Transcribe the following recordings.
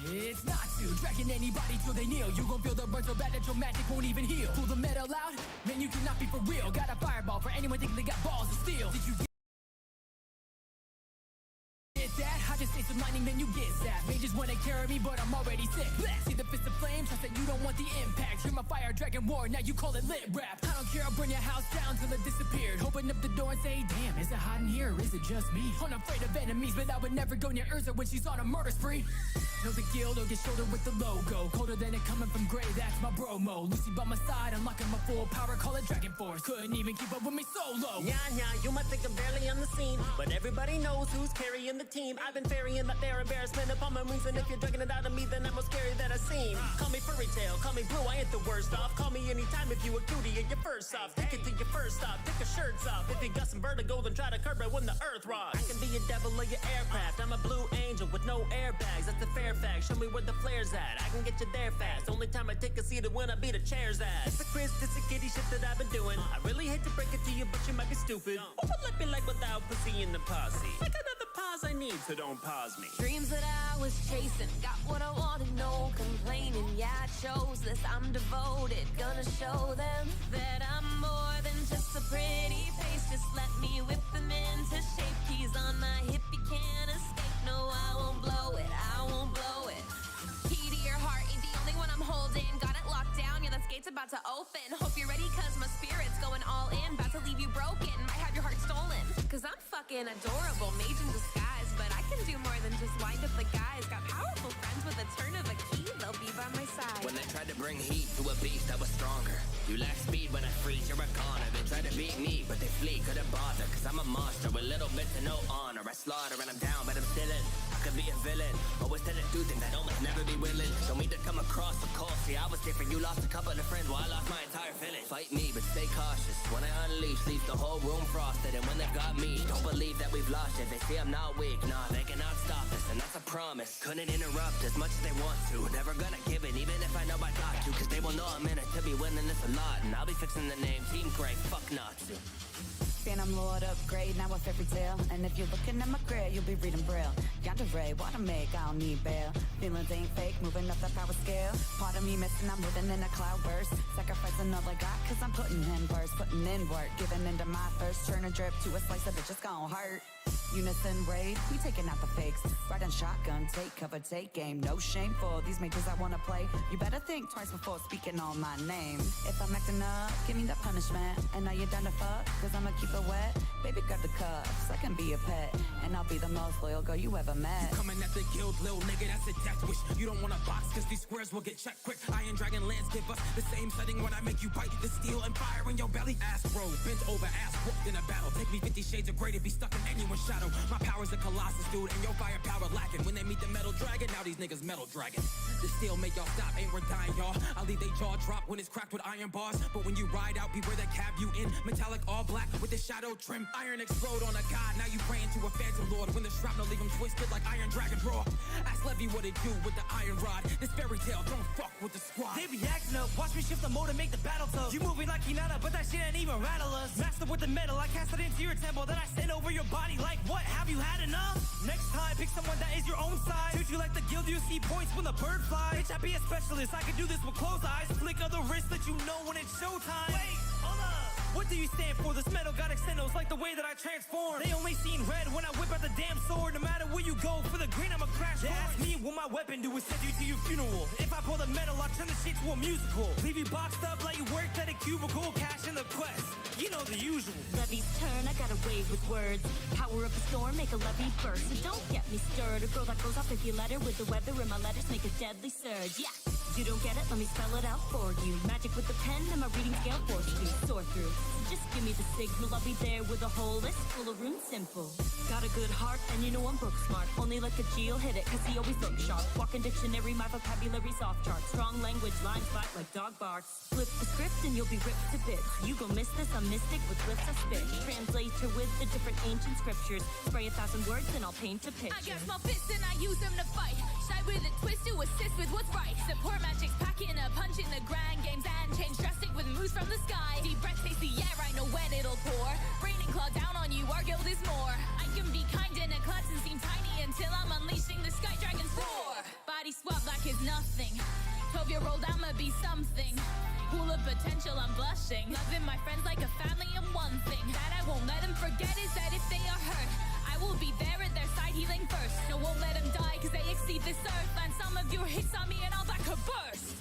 It's not to dragging anybody till they kneel. You gon' feel the burn so bad that your magic won't even heal. Pull the metal out, man, you cannot be for real. Got a fireball for anyone thinking they got balls of steel. Did you get that? I just say some lightning, then you get zapped. Mages wanna carry me, but I'm already sick. See the fist of flame, trust that you don't want the impact. You're my fire dragon war, now you call it lit rap. I don't care, I'll burn your house down till it disappeared. Open up the door and say, damn, is it hot in here or is it just me? Unafraid of enemies, but I would never go near Urza when she's on a murder spree. Know the guild or get shouldered with the logo. Colder than it coming from Grey, that's my bromo. Lucy by my side, unlocking my full power, call it Dragon Force. Couldn't even keep up with me solo. Yeah, you might think I'm barely on the scene, but everybody knows who's carrying the team. I've been ferrying that their embarrassment upon my wings, and if you're dragging it out of me, then I'm more scary than I seem. Call me furry tail, call me blue, I ain't the worst off. Call me anytime if you a cutie and you're first off. Take it to your first stop, take your shirts off. If you got some vertigo, then try to curb it when the earth rocks. I can be a devil of your aircraft, I'm a blue angel with no airbags. That's the fair fact, show me where the flare's at. I can get you there fast, only time I take a seat is when I beat a chair's ass. It's a Chris, it's a kitty shit that I've been doing. I really hate to break it to you, but you might be stupid. Or would let me like without pussy in the posse. Like another pause I need, so don't pause me. Dreams that I was chasing, got what I wanted, no complaining. Yeah, I chose this, I'm devoted. Gonna show them that I'm more than just a pretty face. Just let me whip them into shape. Keys on my hip, you can't escape. No, I won't blow it, I won't blow it. Key to your heart ain't the only one I'm holding. Got it locked down, yeah, this gate's about to open. Hope you're ready, cause my spirit's going all in. About to leave you broken, might have your heart stolen. Cause I'm fucking adorable, mage in disguise. But I can do more than just wind up the guys. Got powerful friends with a turn of a key, they'll be by my side. When they tried to bring heat to a beast that was stronger, you lack speed when I freeze, you're a goner. They try to beat me, but they flee, couldn't bother. Cause I'm a monster with little bits of no honor. I slaughter and I'm down, but I'm still in. I could be a villain, always tend to do things I don't never be willing. Don't mean to come across so cold. See, I was different, you lost a couple of friends while I lost my entire village. Fight me, but stay cautious. When I unleash, leave the whole room frosted. And when they've got me, don't believe that we've lost it. They say I'm not weak, nah, they cannot stop us, and that's a promise. Couldn't interrupt as much as they want to. Never gonna give it, even if I know I got to. Cause they will know I'm in it to be winning this a lot. And I'll be fixing the name Team Grey, fuck not to. Phantom Lord upgrade, now a fairy tale. And if you're looking at my grave, you'll be reading braille. Yandere, what I make, I don't need bail. Feelings ain't fake, moving up the power scale. Part of me missing, I'm living in a cloud burst. Sacrificing all I got, cause I'm putting in verse. Putting in work, giving into my thirst. Turn a drip to a slice of it, just gon' hurt. Unison raid, we taking out the fakes. Riding shotgun, take cover, take game. No shame for these mages I wanna play. You better think twice before speaking on my name. If I'm acting up, give me the punishment. And now you're done to fuck, cause I'ma keep it wet. Baby, grab the cuffs, I can be a pet. And I'll be the most loyal girl you ever met. You coming at the guild, little nigga, that's a death wish. You don't want a box, cause these squares will get checked quick. Iron Dragon lands give us the same setting when I make you bite the steel and fire in your belly. Ass bro, bent over, ass whooped in a battle. Take me 50 shades of grey to be stuck in anyone's shadow. My power's a colossus, dude, and your firepower lacking. When they meet the metal dragon, now these niggas metal dragon. The steel make y'all stop, ain't we're dying, y'all. I'll leave they jaw drop when it's cracked with iron bars. But when you ride out, beware that cab you in. Metallic all black with the shadow trim. Iron explode on a god, now you praying to a phantom lord. When the shrapnel leave him twisted like Iron Dragon raw. Ask Levy what it do with the iron rod. This fairy tale, don't fuck with the squad. They be acting up, watch me shift the mode and make the battle tough. You moving like Hinata, but that shit ain't even rattle us. Master with the metal, I cast it into your temple. Then I stand over your body like, what, have you had enough? Next time, pick someone that is your own size. Treat you like the guild, you see points when the bird flies. Bitch, I be a specialist, I can do this with closed eyes. Flick of the wrist, let you know when it's showtime. Wait, hold up. What do you stand for? This metal got extendos like the way that I transform. They only seen red when I whip out the damn sword. No matter where you go, for the green I'ma crash. They ask me what my weapon do is send you to your funeral. If I pull the metal, I'll turn the shit to a musical. Leave you boxed up like you worked at a cubicle. Cash in the quest, you know the usual. Levy's turn, I got a wave with words. Power of a storm, make a levy burst. So don't get me stirred. A girl that goes off if you let her. With the weather in my letters, make a deadly surge. Yeah, you don't get it, let me spell it out for you. Magic with the pen and my reading scale force to soar through. So just give me the signal, I'll be there with a whole list full of runes simple. Got a good heart, and you know I'm book smart. Only like a G'll hit it, cause he always looks sharp. Walking dictionary, my vocabulary's off chart. Strong language, lines bite like dog barks. Flip the script and you'll be ripped to bits. You gon' miss this, I'm mystic with glyphs I spit. Translator with the different ancient scriptures. Spray 1,000 words and I'll paint a picture. I got small fists and I use them to fight. Shy with a twist to assist with what's right. Support magic's packing a punch in the grand games and change drastic with moves from the sky. Deep breath, taste the air, I know when it'll pour. Raining claw down on you, our guild is more. I can be kind in a class and seem tiny until I'm unleashing the sky dragon's roar. Body swap year-old, I'ma be something. Full of potential, I'm blushing. Loving my friends like a family, and one thing that I won't let them forget is that if they are hurt, I will be there at their side healing first. No, won't let them die cause they exceed this earth. And some of your hits on me and all that could burst.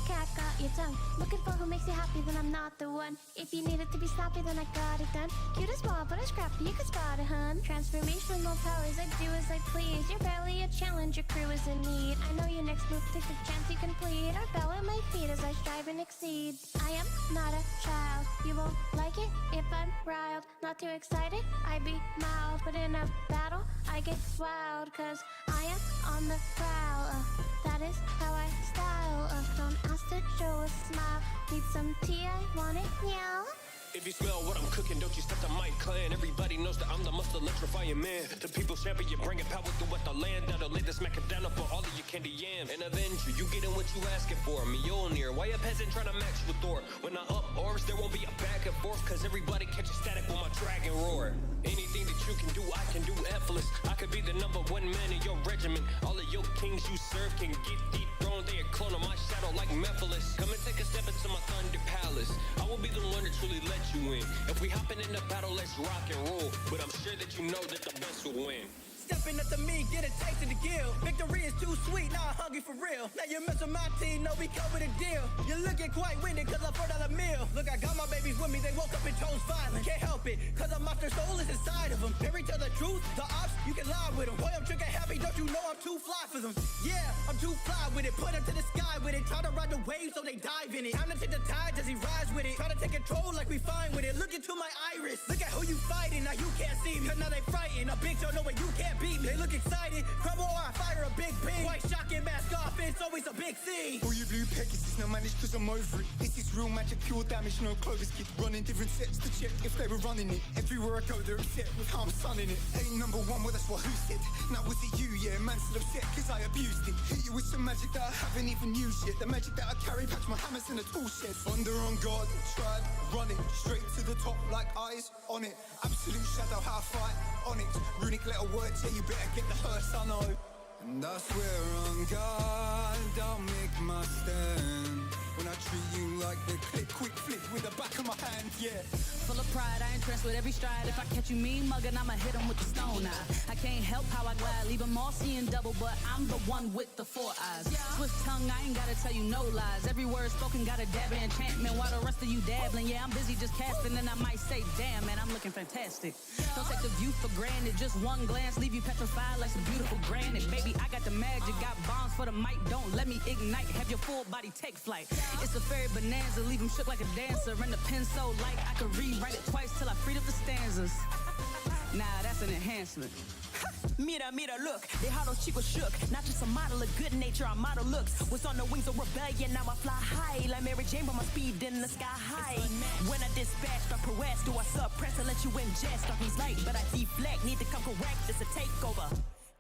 Cat got your tongue. Looking for who makes you happy, then I'm not the one. If you need it to be sloppy, then I got it done. Cute as ball, but I'm scrappy, you could spot it, hun. Transformational powers, I do as I please. You're barely a challenge, your crew is in need. I know your next move takes a chance you can plead. Or bow at my feet as I strive and exceed. I am not a child, you won't like it if I'm riled. Not too excited, I be mild. But in a battle, I get wild. Cause I am on the prowl. That is how I style. Don't ask to show a smile. Need some tea, I want it, yeah. If you smell what I'm cooking, don't you step to my clan. Everybody knows that I'm the most electrifying man. The people's champion, bringing power throughout the land. Now the latest smack it down for all of you candy yams. An Avenger, you getting what you asking for. Mjolnir, why a peasant trying to match with Thor? When I up orbs, there won't be a back and forth. Cause everybody catches static when my dragon roar. Anything that you can do, I can do effortless. I could be the #1 man in your regiment. All of your kings you serve can get dethroned. They a clone of my shadow like Mephiles. Come and take a step into my thunder palace. I will be the one to truly let you in. If we hopping in the battle, let's rock and roll. But I'm sure that you know that the best will win. Stepping up to me, get a taste of the guild. Victory is too sweet, now I'm hungry for real. Now you mess with my team, know we cover the deal. You're looking quite winded cause I'm $4 meal. Look, I got my babies with me, they woke up and chose violence. Can't help it, cause a monster soul is inside of them. Married to the truth, the ops, you can lie with them. Boy, I'm trigger happy, don't you know I'm too fly for them. Yeah, I'm too fly with it, put them to the sky with it. Try to ride the waves so they dive in it. Time to take the tide as he rides with it. Try to take control like we fine with it. Look into my iris, look at who you fighting. Now you can't see me, cause now they frightened. A big show, no way you can't beat me. They look excited, crumble or I fire a big beam. White shocking mask off, it's always a big scene. All you blue Pegasus no manage cause I'm over it. This is real magic, pure damage, no Clovis kid. Running different sets to check if they were running it. Everywhere I go they're upset with how I'm sunning it. Ain't #1, well that's what who said. Now was it you, yeah, man still upset cause I abused it. Hit you with some magic that I haven't even used yet. The magic that I carry, patch my hammers in a tool shed. Thunder on guard, tried, running straight to the top like eyes on it. Absolute shadow, how I fight on it. Runic little words, yeah, you better get the hearse, I know. And I swear on God, I'll make my stand. When I treat you like the click, quick flip with the back of my hand, yeah. Full of pride, I impress with every stride. If I catch you mean mugging, I'ma hit him with the stone eye. I can't help how I glide, leave them all seeing double, but I'm the one with the 4 eyes. Swift tongue, I ain't gotta tell you no lies. Every word spoken got a dab of enchantment, while the rest of you dabbling. Yeah, I'm busy just casting, and I might say, damn, man, I'm looking fantastic. Don't take the view for granted, just one glance leave you petrified like some beautiful granite. Baby, I got the magic, got bombs for the mic, don't let me ignite. Have your full body take flight. It's a fairy bonanza, leave him shook like a dancer. And the pen so light, I could rewrite it twice till I freed up the stanzas. Nah, that's an enhancement. Mira, mira, look, they how those chicos shook. Not just a model of good nature, our model looks. Was on the wings of rebellion, now I fly high. Like Mary Jane, but my speed in the sky high. When I dispatch my prowess, do I suppress and let you ingest? Darkness light, but I deflect, need to come correct, it's a takeover.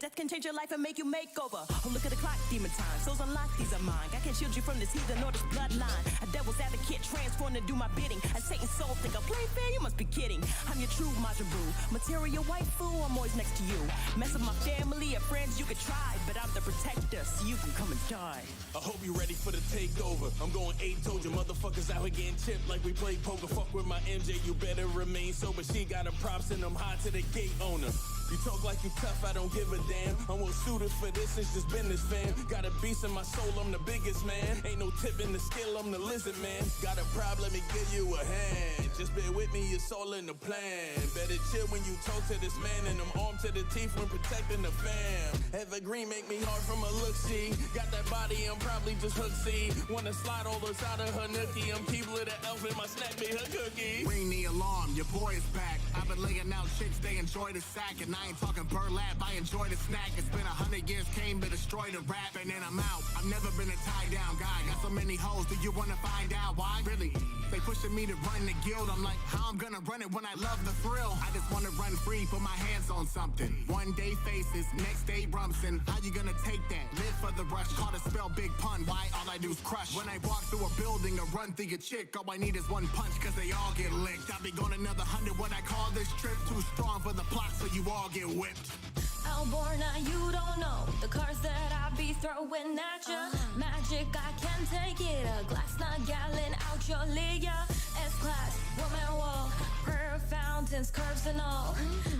Death can change your life and make you makeover. Oh, look at the clock, demon time. Souls unlocked, these are mine. I can shield you from this heathen or this bloodline. A devil's advocate, transformed to do my bidding. A Satan's soul think I play fair, you must be kidding. I'm your true Majin Buu. Material waifu, I'm always next to you. Mess with my family and friends, you could try. But I'm the protector, so you can come and die. I hope you're ready for the takeover. I'm going 8 told you motherfuckers out here getting chipped like we play poker. Fuck with my MJ, you better remain sober. She got her props and I'm hot to the gate owner. You talk like you tough, I don't give a damn. I'm well suited for this, it's just business, fam. Got a beast in my soul, I'm the biggest man. Ain't no tip in the skill, I'm the lizard man. Got a problem, let me give you a hand. Just bear with me, it's all in the plan. Better chill when you talk to this man, and I'm armed to the teeth when protecting the fam. Evergreen make me hard from a look-see. Got that body, I'm probably just hook-see. Wanna slide all this out of her nookie. I'm Keebler the elf in my snack, be her cookie. Ring the alarm, your boy is back. I've been laying out chicks, they enjoy the sack. And I ain't talking burlap, I enjoy the snack. It's been 100 years, came to destroy the rap, and then I'm out. I've never been a tie-down guy. Got so many hoes, do you wanna find out why? Really? They pushing me to run the guild. I'm like, how I'm gonna run it when I love the thrill? I just wanna run free, put my hands on something. One day faces, next day Rumson. How you gonna take that? Live for the rush, call to spell big pun. Why all I do is crush? When I walk through a building or run through a chick, all I need is one punch, cause they all get licked. I'll be going another 100 when I call this trip. Too strong for the plot, so you all get whipped. Outborn, now you don't know the cards that I be throwing at ya. Magic, I can take it. A glass, not gallon out your liga. S-class, woman wall, prayer fountains, curves and all.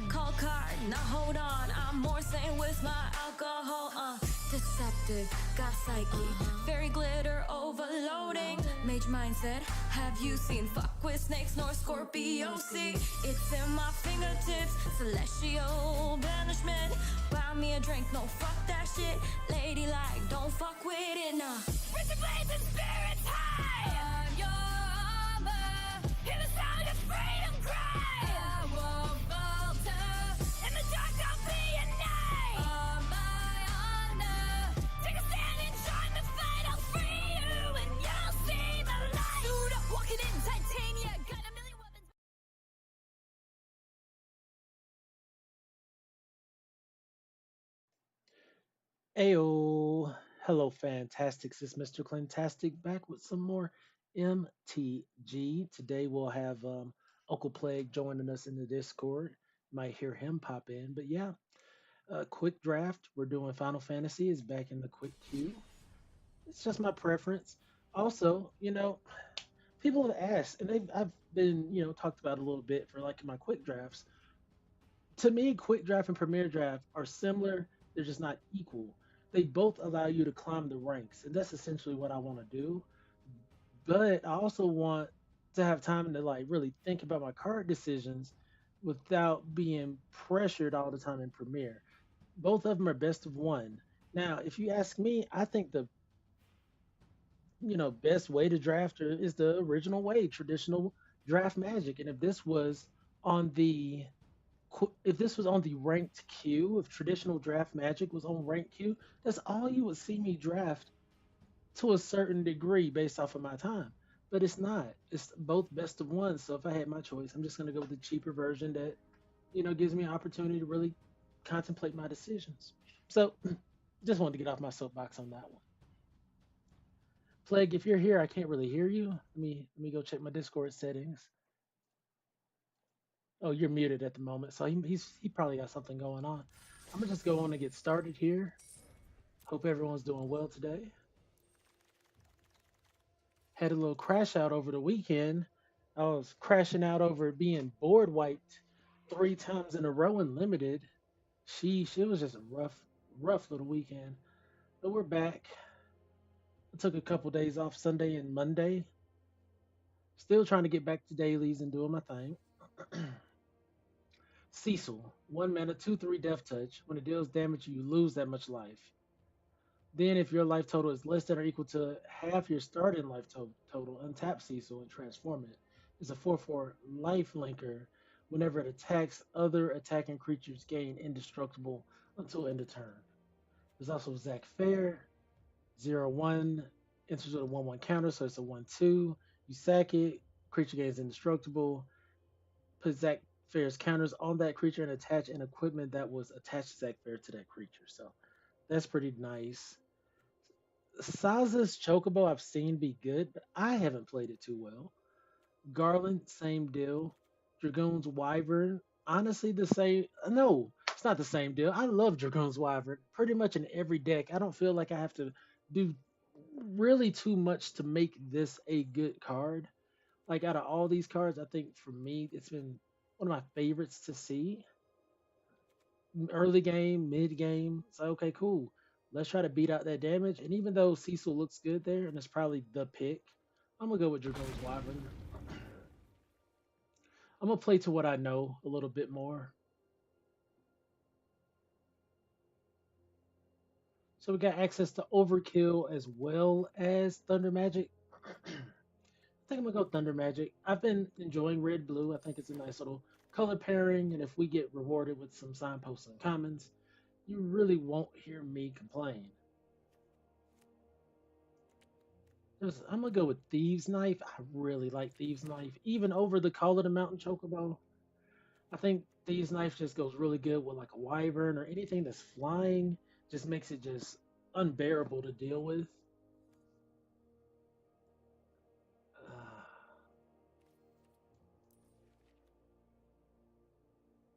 Call card, now hold on. I'm more sane with my alcohol. Deceptive, got psyche, fairy glitter overloading. Mage mindset, have you seen fuck with snakes nor Scorpio? See, it's in my fingertips, celestial banishment. Buy me a drink, no fuck that shit. Ladylike, don't fuck with it, nah. Richard Blaze and spirits high. I'm your armor, hear the sound of freedom cry. I won't falter, in the dark I'll be a knight. On my honor, take a stand and join the fight. I'll free you and you'll see the light. Suit up, walking in titania, got a million weapons. Ayo, hello, Fantastics. It's Mr. Clintastik back with some more MTG. Today we'll have Uncle Plague joining us in the Discord. Might hear him pop in, but yeah, quick draft. We're doing Final Fantasy is back in the quick queue. It's just my preference. Also, people have asked, and I've been talked about a little bit for like my quick drafts. To me, quick draft and premier draft are similar. They're just not equal. They both allow you to climb the ranks, and that's essentially what I want to do. But I also want to have time to like really think about my card decisions without being pressured all the time in Premiere. Both of them are best of one. Now, if you ask me, I think the best way to draft is the original way, traditional draft magic. And on the if this was on the ranked queue, if traditional draft magic was on ranked queue, that's all you would see me draft to a certain degree based off of my time. But it's not. It's both best of one. So if I had my choice, I'm just gonna go with the cheaper version that, gives me an opportunity to really contemplate my decisions. So just wanted to get off my soapbox on that one. Plague, if you're here, I can't really hear you. Let me go check my Discord settings. Oh, you're muted at the moment, so he probably got something going on. I'm gonna just go on and get started here. Hope everyone's doing well today. Had a little crash out over the weekend. I was crashing out over being board wiped 3 times in a row in limited. She was just a rough little weekend. But we're back. I took a couple days off Sunday and Monday. Still trying to get back to dailies and doing my thing. Cecil, 1 mana, 2/3 death touch. When it deals damage, you lose that much life. Then, if your life total is less than or equal to half your starting life total, untap Cecil and transform it. It's a 4/4 life linker. Whenever it attacks, other attacking creatures gain indestructible until end of turn. There's also Zac Fair, 0/1, enters with a 1/1 counter, so it's a 1/2. You sack it, creature gains indestructible. Put Zac Fair's counters on that creature and attach an equipment that was attached to Zac Fair to that creature. So that's pretty nice. Saza's Chocobo I've seen be good, but I haven't played it too well. Garland, same deal. Dragoon's Wyvern, honestly the same. No, it's not the same deal. I love Dragoon's Wyvern pretty much in every deck. I don't feel like I have to do really too much to make this a good card. Like out of all these cards, I think for me it's been one of my favorites to see. Early game, mid game, it's like, okay, cool. Let's try to beat out that damage. And even though Cecil looks good there, and it's probably the pick, I'm gonna go with Dragoon's Wyvern. I'm gonna play to what I know a little bit more. So we got access to Overkill as well as Thunder Magic. I think I'm gonna go Thunder Magic. I've been enjoying Red Blue. I think it's a nice little color pairing, and if we get rewarded with some signposts and commons, you really won't hear me complain. I'm gonna go with Thieves Knife. I really like Thieves Knife, even over the Call of the Mountain Chocobo. I think Thieves Knife just goes really good with like a Wyvern or anything that's flying. Just makes it just unbearable to deal with.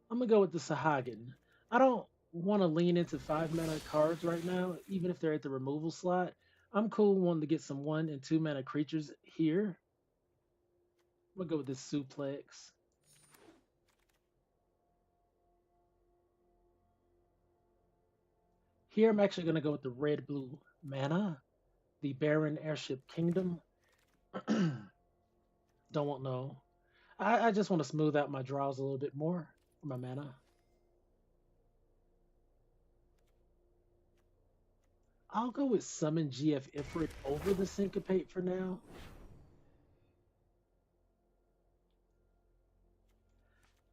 I'm gonna go with the Sahagin. I don't want to lean into 5 mana cards right now, even if they're at the removal slot. I'm cool wanting to get some 1 and 2 mana creatures here. I'm gonna go with this suplex. Here I'm actually gonna go with the red blue mana, the Baron Airship Kingdom. Don't want no. I just want to smooth out my draws a little bit more for my mana. I'll go with Summon GF Ifrit over the Syncopate for now.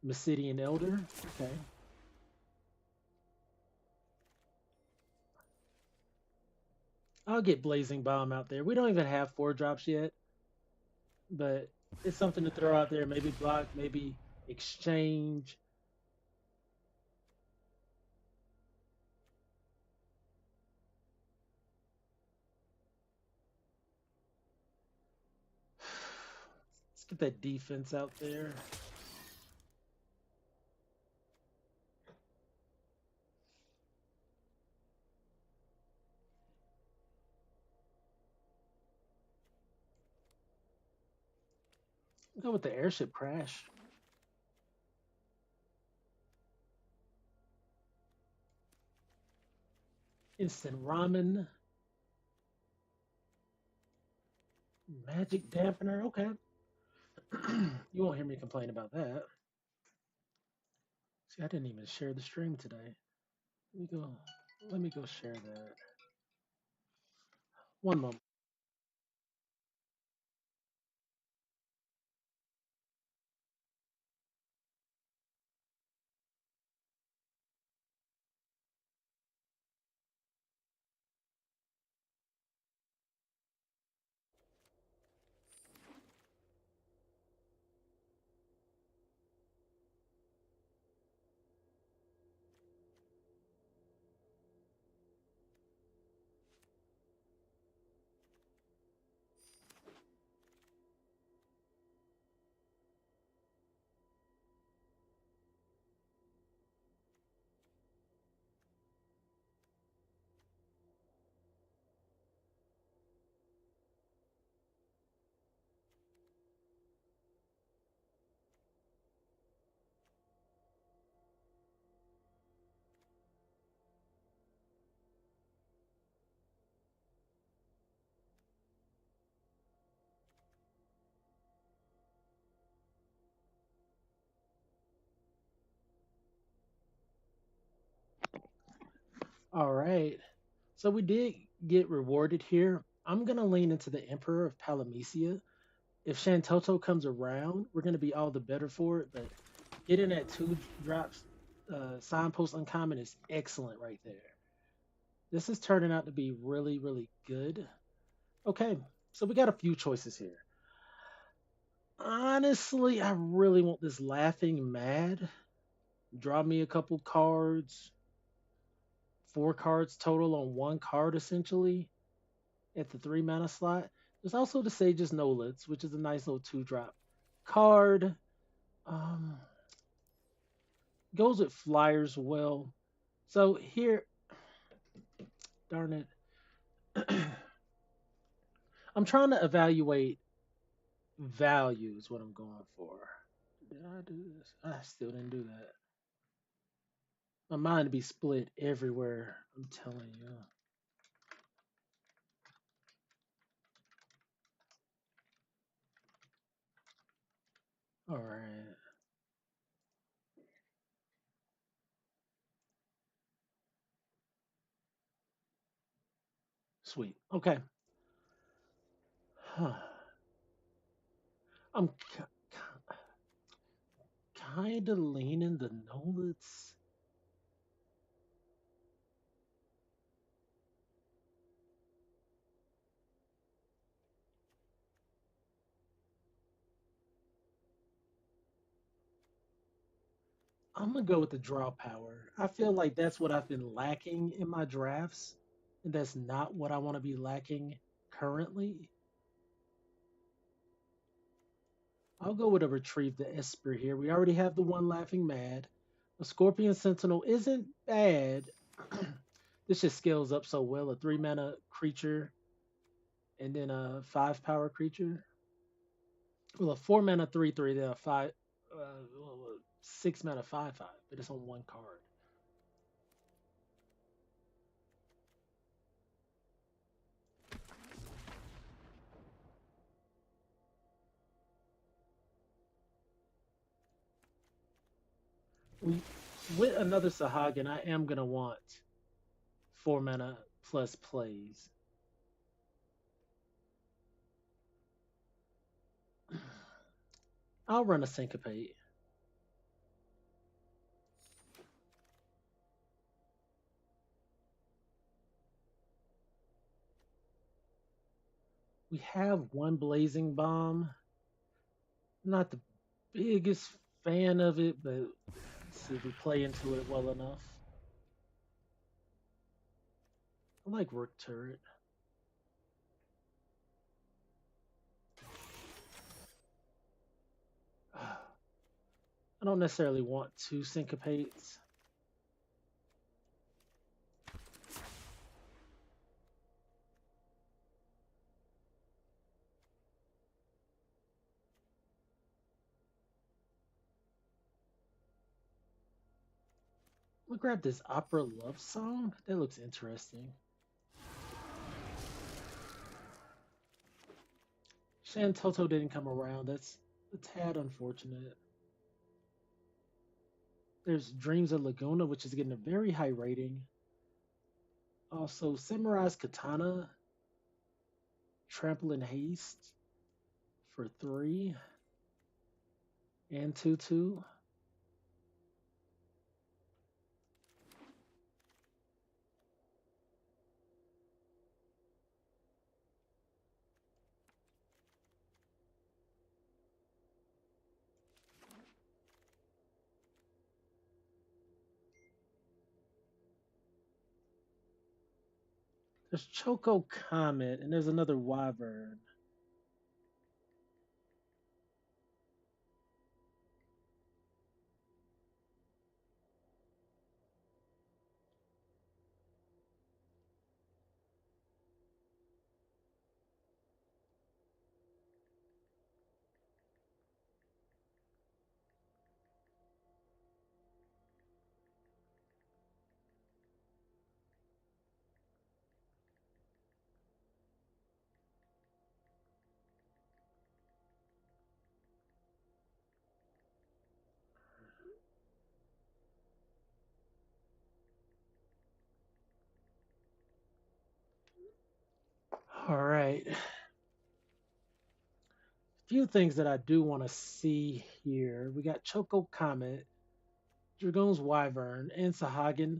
Mesidian Elder. Okay. I'll get Blazing Bomb out there. We don't even have 4 drops yet, but it's something to throw out there. Maybe block, maybe exchange. Let's get that defense out there. Go with the Airship Crash. Instant Ramen. Magic Dampener. Okay. You won't hear me complain about that. See, I didn't even share the stream today. Let me go share that. One moment. All right. So we did get rewarded here. I'm gonna lean into the Emperor of Palamecia. If Shantoto comes around, we're gonna be all the better for it. But getting that 2 drops signpost uncommon is excellent right there. This is turning out to be really, really good. Okay, so we got a few choices here. Honestly, I really want this Laughing Mad. Draw me a couple cards. 4 cards total on 1 card essentially at the 3 mana slot. There's also the Sage's Nolets, which is a nice little 2 drop card. Um, Goes with Flyers well. So here, darn it. I'm trying to evaluate value is what I'm going for. Did I do this? I still didn't do that. My mind be split everywhere. I'm telling you. All right. Sweet. Okay. Huh. I'm kind of leaning the Nolets. I'm gonna go with the draw power. I feel like that's what I've been lacking in my drafts, and that's not what I want to be lacking currently. I'll go with a Retrieve the Esper here. We already have the 1 Laughing Mad. A Scorpion Sentinel isn't bad. This just scales up so well. A 3 mana creature and then a 5 power creature. Well, a 4 mana 3/3, then a 6 mana 5/5, but it's on one card. We with another Sahagin, I am gonna want 4 mana plus plays. I'll run a Syncopate. We have one Blazing Bomb. Not the biggest fan of it, but let's see if we play into it well enough. I like Rook Turret. I don't necessarily want two Syncopates. We'll grab this Opera Love Song. That looks interesting. Shantoto didn't come around. That's a tad unfortunate. There's Dreams of Laguna, which is getting a very high rating. Also, Samurai's Katana, Trample and Haste for 3 and 2/2. There's Choco Comet, and there's another Wyvern. All right. Few things that I do want to see here. We got Choco Comet, Dragoon's Wyvern, and Sahagin.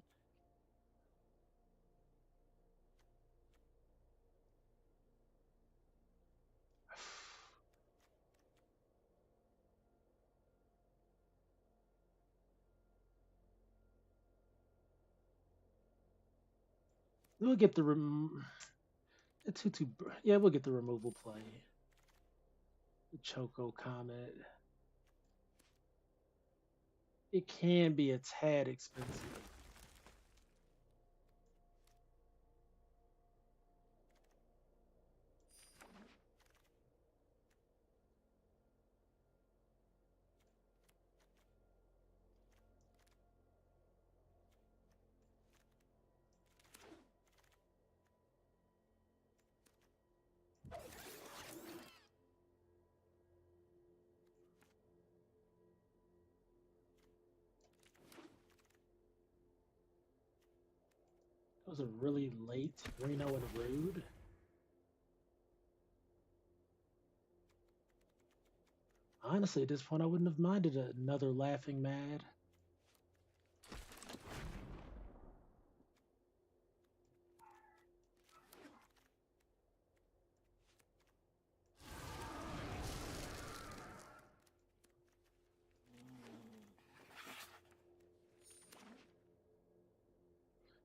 We'll get the yeah, we'll get the removal play. The Choco Comet. It can be a tad expensive. That was a really late Reno and Rude. Honestly, at this point, I wouldn't have minded another Laughing Mad.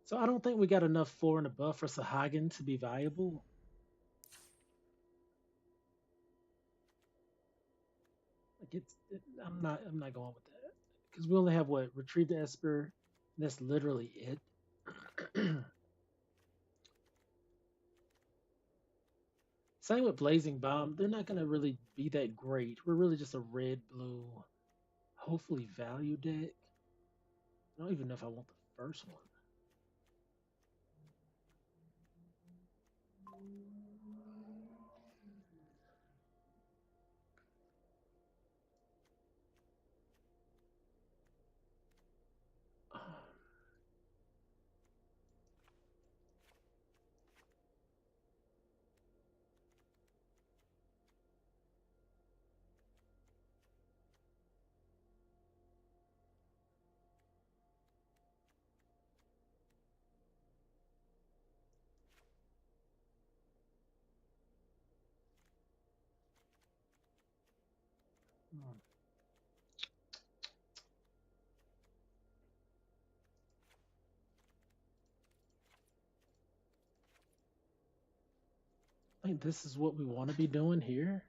So I don't think we got enough 4 and above for Sahagin to be viable. Like I'm not going with that Because we only have what? Retrieve the Esper. And that's literally it. Same with Blazing Bomb. They're not going to really be that great. We're really just a red, blue, hopefully value deck. I don't even know if I want the first one. I think this is what we want to be doing here.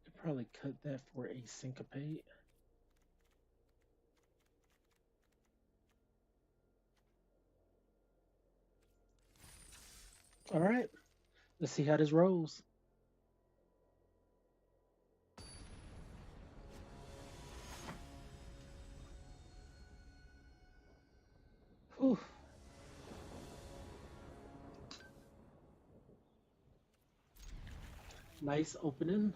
Could probably cut that for a syncopate. All right, let's see how this rolls. Whew. Nice opening.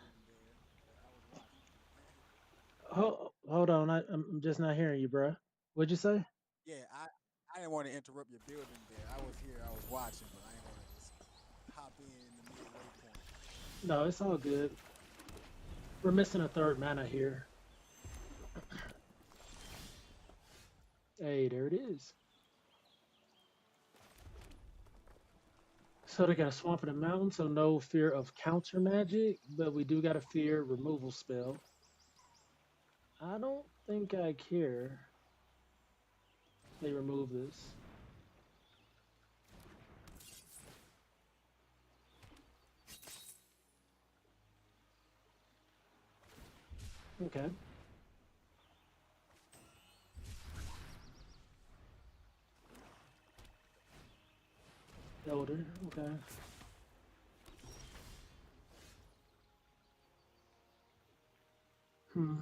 Hold on, I'm just not hearing you, bro. What'd you say? Yeah, I didn't want to interrupt your building there. I was here, I was watching, but I didn't want to just hop in the midway point. No, it's all good. We're missing a third mana here. Hey, there it is. So they got a swamp in the mountain, so no fear of counter magic, but we do got a fear removal spell. I don't think I care. They remove this. Okay. Elder, okay. Hmm.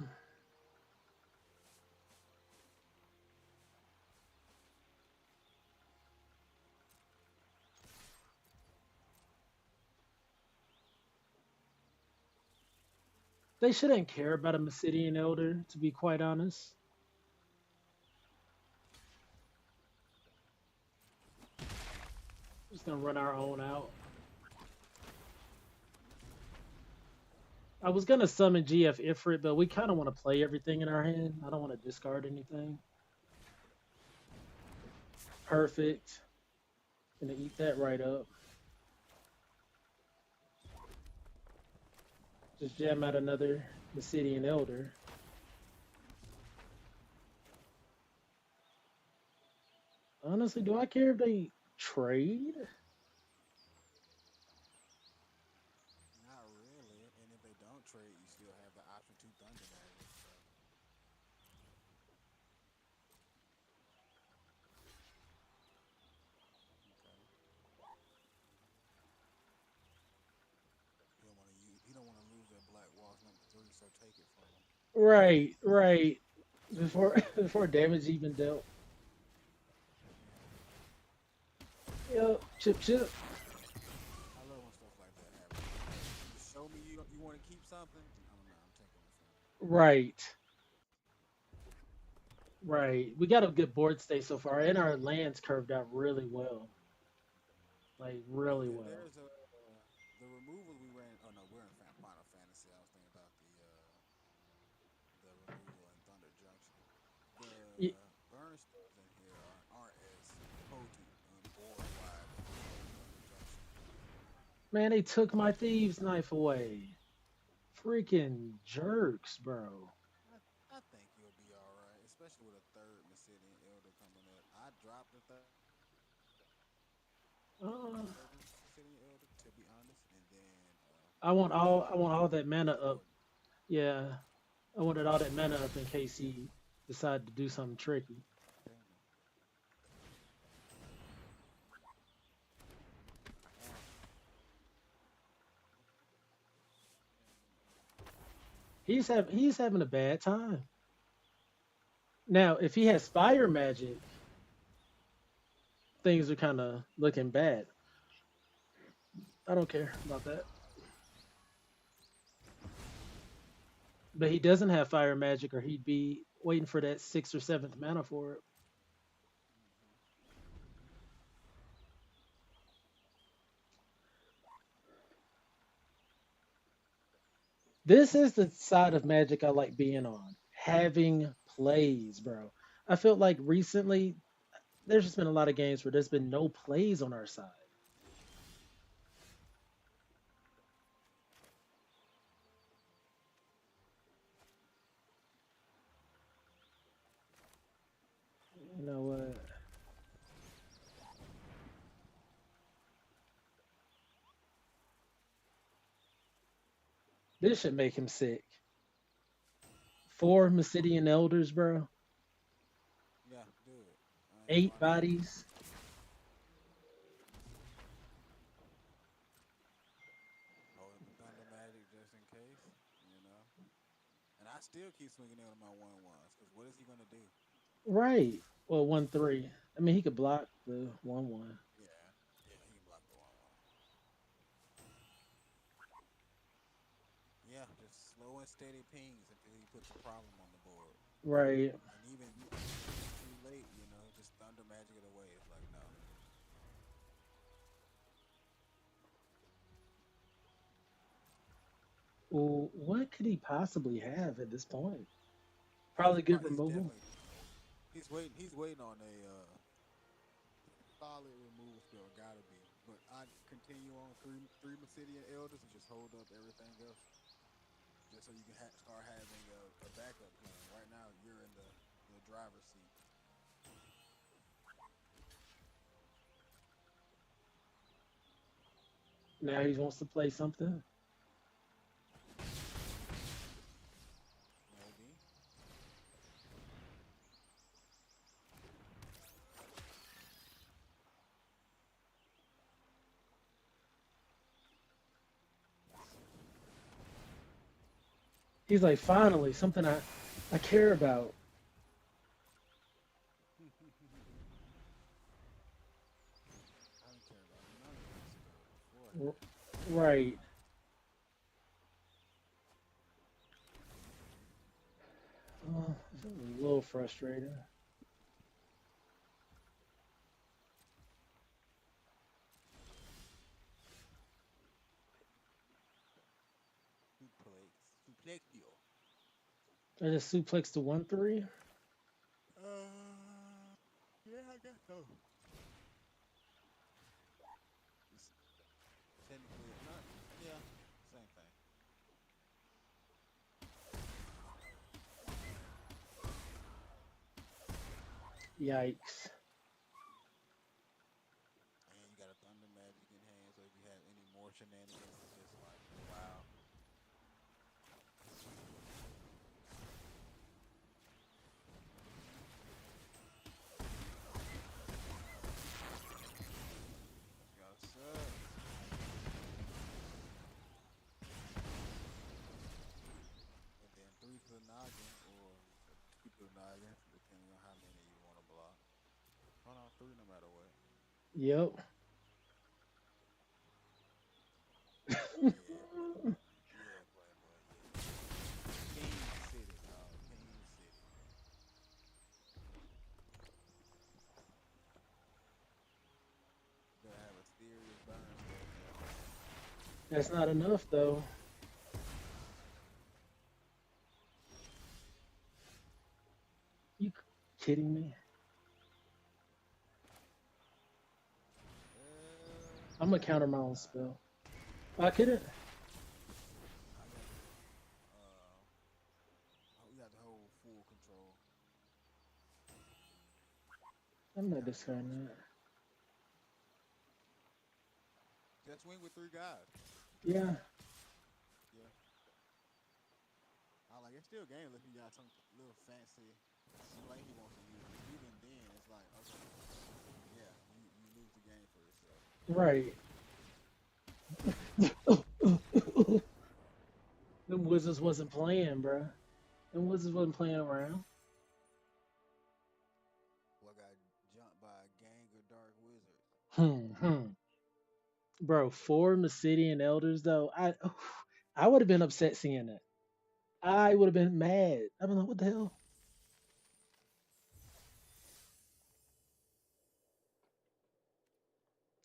They shouldn't care about a Mesidian Elder, to be quite honest. Just gonna run our own out. I was gonna summon GF Ifrit, but we kind of want to play everything in our hand. I don't want to discard anything. Perfect. Gonna eat that right up. Just jam out another Mesidian Elder. Honestly, do I care if they trade? Not really, and if they don't trade, you still have the option to Thunder Dagger. So. He don't want to lose that Black Waltz #3, so take it from him. Right, right. Before before damage even dealt. Yo, chip chip. I love when stuff like that happens. You show me you want to keep something. I don't know. I'm taking it from you. Right. Right. We got a good board state so far, and our lands curved out really well. Like really Yeah, well. there's the removals we ran. Oh no, we're in Final Fantasy. I was thinking about the removal in Thunder Junction. Y- The burnstones in here aren't as potent board wise as Thunder Junction. Man, they took my thieves knife away. Freaking jerks, bro. I think you'll be all right, especially with a third Mesidian Elder coming up. I dropped the third. Uh, Sicilian Elder, to be honest, and then I want all that mana King up. Gordon. Yeah, I wanted all that mana up in case he decided to do something tricky. Okay, man. Um, He's having a bad time. Now, if he has fire magic, things are kind of looking bad. I don't care about that. But he doesn't have fire magic, or he'd be waiting for that sixth or seventh mana for it. This is the side of Magic I like being on. Having plays, bro. I felt like recently there's just been a lot of games where there's been no plays on our side. You know what? This should make him sick. Four Mesidian Elders, bro. yeah, do it. I ain't gonna Eight lie to you. bodies. Hold up the Thunder Magic just in case, you know. And I still keep swinging in on my 1/1s, because what is he gonna do? Right. Well, 1/3. I mean, he could block the 1/1. Yeah, yeah, he can block the 1/1. Yeah, just slow and steady pings until he puts a problem on the board. Right. And even if it's too late, you know, just Thunder Magic it away. It's like, no. Well, what could he possibly have at this point? Probably good He's removal. definitely he's waiting on a solid removal spell, gotta be. But I continue on three Mesidian Elders and just hold up everything else, just so you can start having a backup plan. Right now, you're in the driver's seat. Now he wants to play something. Maybe. He's like, finally, something I care about. I didn't care about none of this stuff R- beforehand. Right. It's a little frustrating. Suplexio. I just suplex to 1/3. Yeah, I guess so. It's technically not. Yeah, same thing. Yikes. And you got a Thunder Magic in hand, so if you have any more shenanigans, it's just like, wow. Yes, sir. And then three to the noggin, or two to the noggin, depending on how many you want to block. Hold on, three no matter what. Yep. Yeah, Playboy. Yeah, Playboy. Yeah. King City, dog. King City. You better have a serious burn spell in your hand. That's not enough though. You kidding me? I'm gonna counter my own Nah. spell. I couldn't. I got the we got the whole full control. I'm not Got a bonus discarding that. spell. Just went with three guys. Three Yeah. tanks. Yeah. I like it's still game if you got some little fancy play he wants to use. But even then, it's like okay, yeah, you lose the game for yourself. Right. Them Wizards wasn't playing, bruh. Them Wizards wasn't playing around. Boy got jumped by a gang of dark wizards. Hmm. Bro, four Messidian elders though. I would have been upset seeing that. I would have been mad. I've been like, what the hell?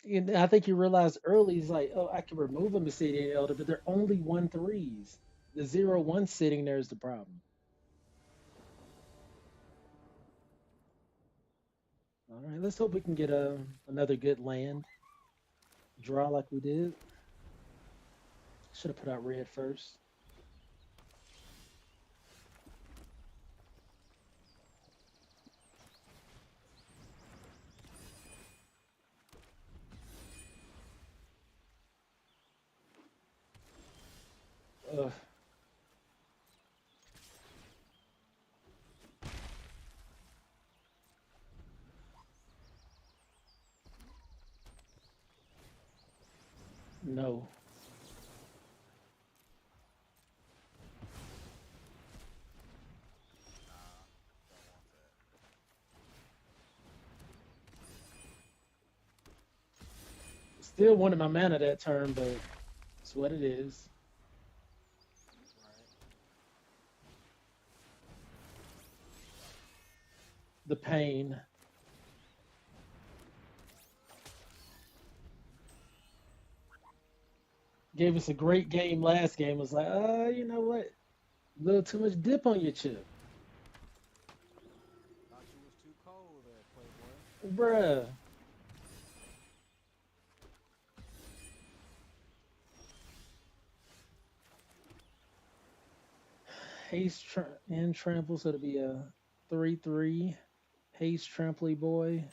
And I think you realized early, he's like, oh, I can remove a Messidian elder, but they're only 1/3s. The 0/1 sitting there is the problem. All right, let's hope we can get another good land draw like we did. Should have put out red first. Ugh. No. Nah, don't want that. Still wanted my mana that turn, but it's what it is. Right. The pain. Gave us a great game last game. Was like, you know what? A little too much dip on your chip. Thought you was too cold there, Playboy. Bruh. Haste and trample, so it'll be a 3/3. Haste trampley boy.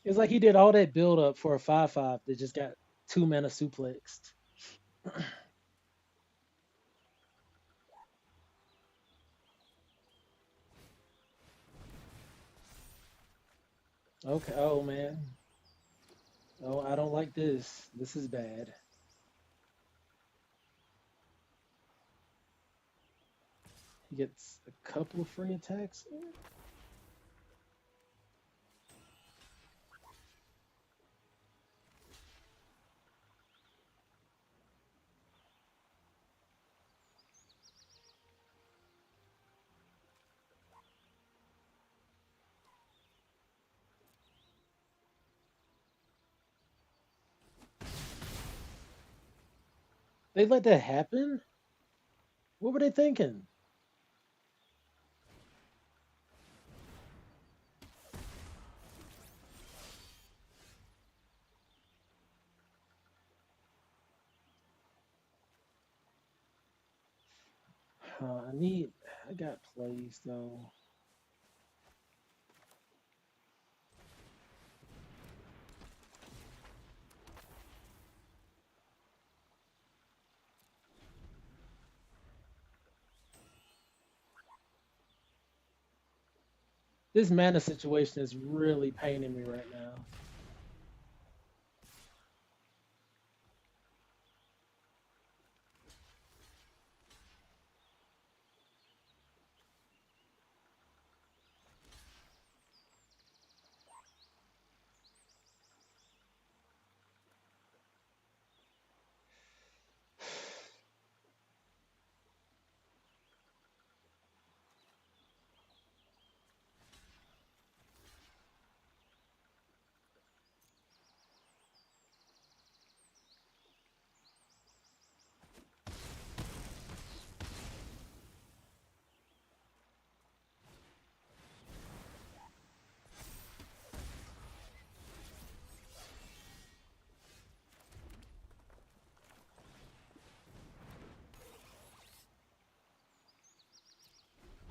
It's like he did all that build up for a 5/5 that just got 2 mana suplexed. Okay. Oh man. Oh, I don't like this. This is bad. He gets a couple of free attacks. They let that happen? What were they thinking? I need. I got plays though. This mana situation is really paining me right now.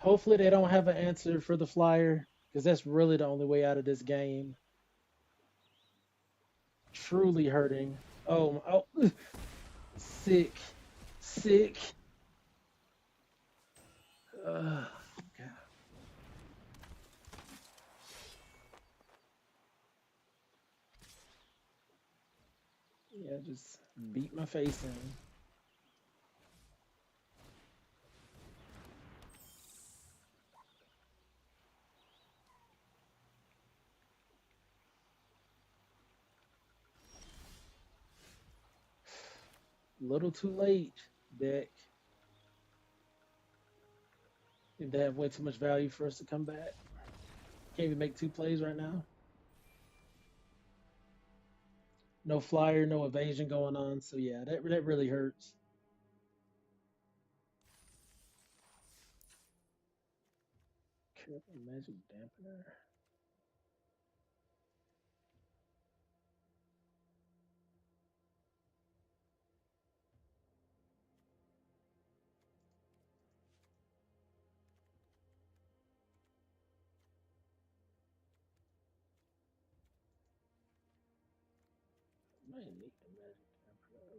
Hopefully they don't have an answer for the flyer, because that's really the only way out of this game. Truly hurting. Oh, sick, sick. God. Yeah, just beat my face in. Little too late, deck. If they have way too much value for us to come back. Can't even make two plays right now. No flyer, no evasion going on. So yeah, that really hurts. Careful magic dampener. Might need the magic dampener.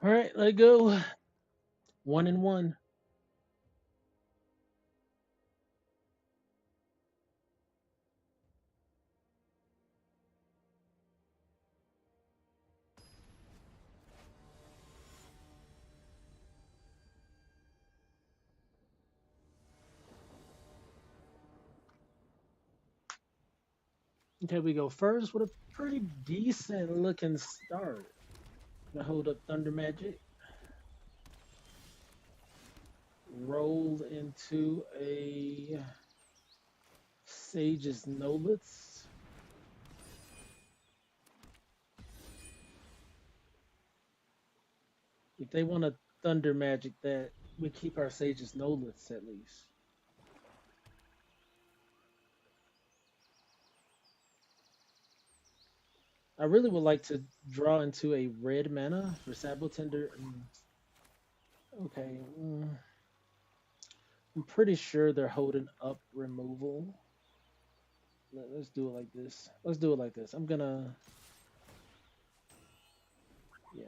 All right, let go. 1-1. Okay, we go first with a pretty decent looking start. Gonna hold up Thunder Magic. Roll into a Sage's Nolitz. If they want to Thunder Magic that, we keep our Sage's Nolitz at least. I really would like to draw into a red mana for Sabo Tender. Okay. I'm pretty sure they're holding up removal. Let's do it like this. Let's do it like this. I'm gonna... Yeah.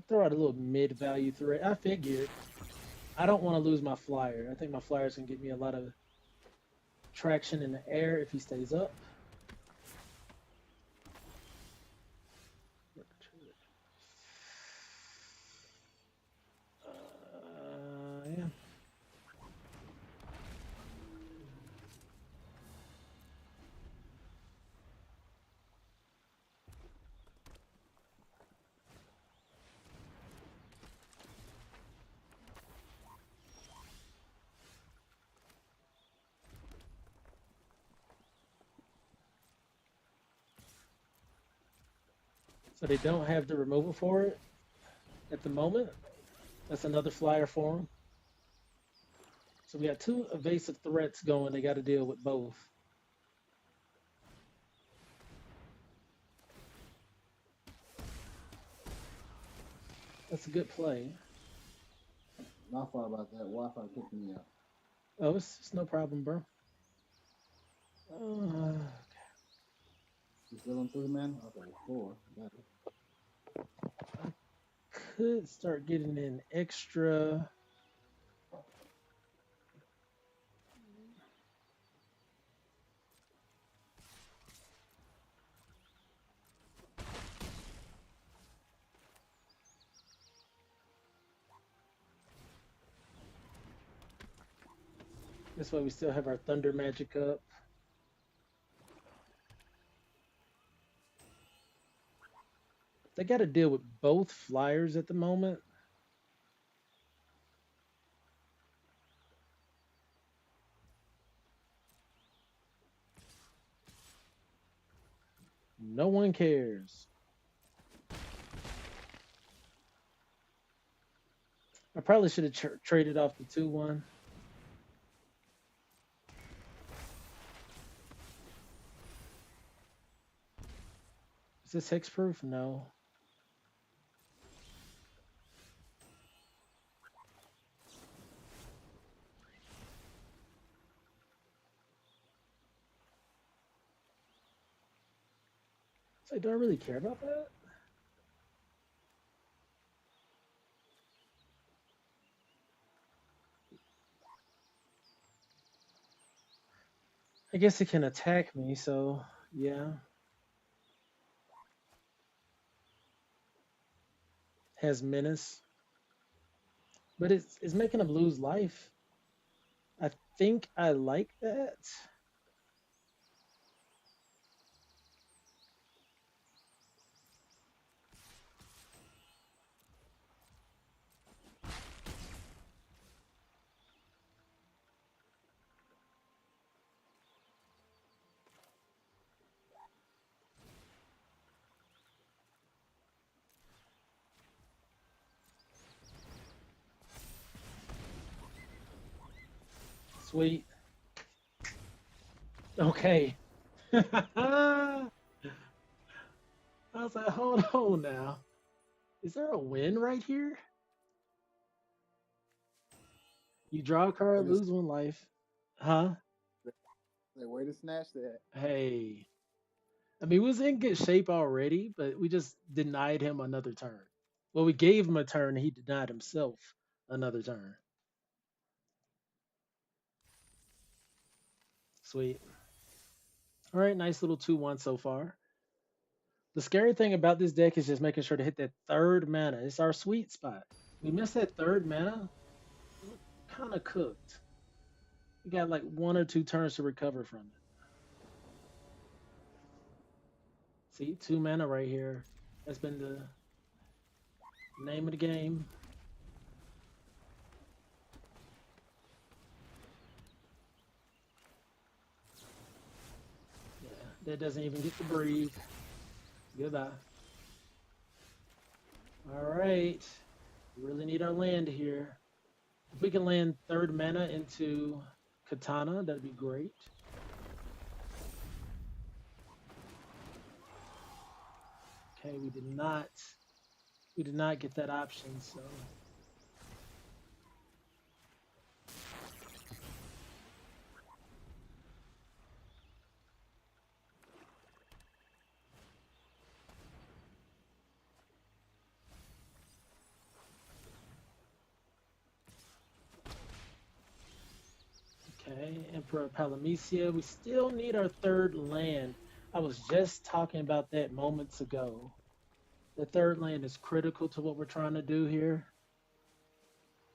Throw out a little mid-value threat. I figured. I don't want to lose my flyer. I think my flyer's going to get me a lot of traction in the air if he stays up. Yeah. So they don't have the removal for it at the moment. That's another flyer for them. So we got two evasive threats going. They got to deal with both. That's a good play. My fault about that. Wi-Fi kicked me out. Oh, it's no problem, bro. Okay. You still on 3 man? Okay, 4. Got it. I could start getting in extra. This way we still have our Thunder Magic up. They got to deal with both flyers at the moment. No one cares. I probably should have traded off the 2-1. Is this hexproof? No. It's like, do I really care about that? I guess it can attack me, so yeah. Has menace. But it's making him lose life. I think I like that. Sweet. Okay. I was like, hold on now. Is there a win right here? You draw a Way card, to, lose 1 life. Huh? way to snatch that. Hey. I mean, we was in good shape already, but we just denied him another turn. Well, we gave him a turn, he denied himself another turn. Sweet. All right, nice little 2-1 so far. The scary thing about this deck is just making sure to hit that third mana. It's our sweet spot. We missed that third mana, kind of cooked. We got like 1 or 2 turns to recover from it. See, 2 mana right here. That's been the name of the game. Yeah, that doesn't even get to breathe. Goodbye. All right. We really need our land here. If we can land third mana into Katana, that'd be great. Okay, we did not get that option, so okay, Emperor Palamecia. We still need our third land. I was just talking about that moments ago. The third land is critical to what we're trying to do here.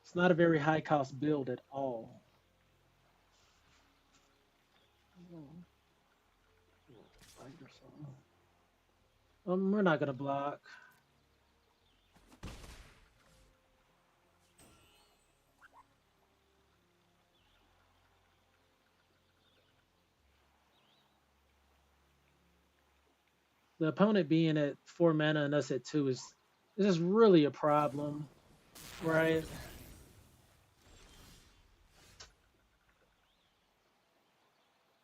It's not a very high cost build at all. We're not gonna block. The opponent being at 4 mana and us at 2 is this is really a problem, right?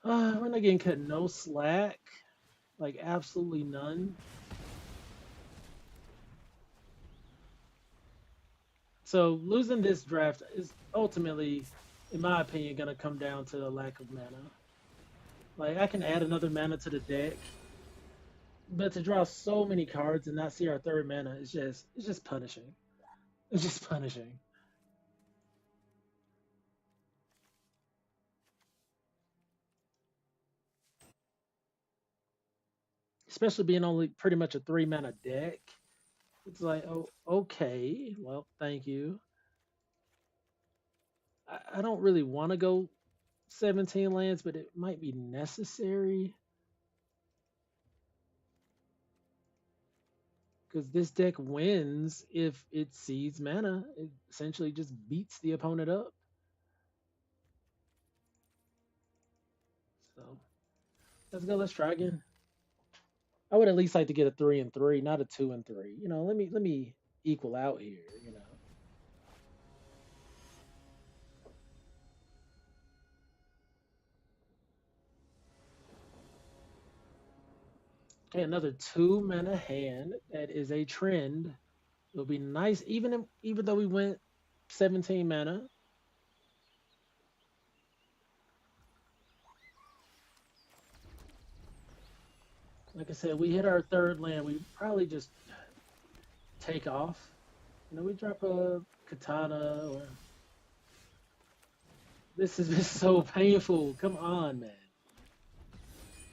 We're not getting cut no slack, like absolutely none. So losing this draft is ultimately, in my opinion, gonna come down to the lack of mana. Like I can add another mana to the deck, but to draw so many cards and not see our third mana is just punishing. It's just punishing. Especially being only pretty much a 3 mana deck. It's like, oh, okay, well, thank you. I don't really want to go 17 lands, but it might be necessary. Because this deck wins if it seeds mana. It essentially just beats the opponent up. So let's go. Let's try again. I would at least like to get a 3 and 3, not a 2 and 3. You know, let me equal out here. You know. Okay, another 2 mana hand. That is a trend. It'll be nice, even though we went 17 mana. Like I said, we hit our third land. We probably just take off. We drop a katana or. This has been so painful. Come on, man.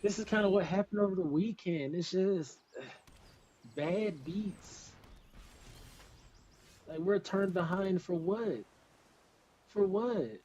This is kind of what happened over the weekend. It's just bad beats. Like we're turned behind for what? For what?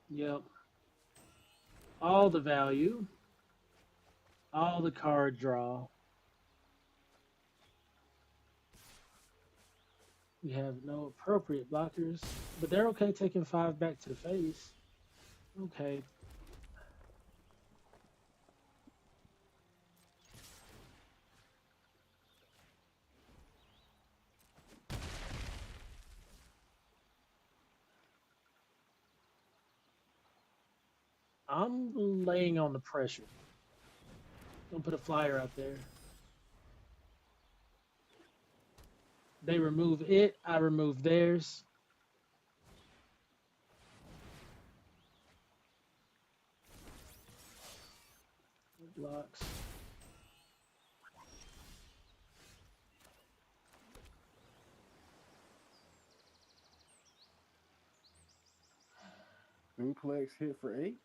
Yep. All the value, all the card draw. We have no appropriate blockers, but they're okay taking 5 back to the face. Okay. I'm laying on the pressure. Don't put a flyer out there. They remove it, I remove theirs. Blocks. Duplex hit for 8.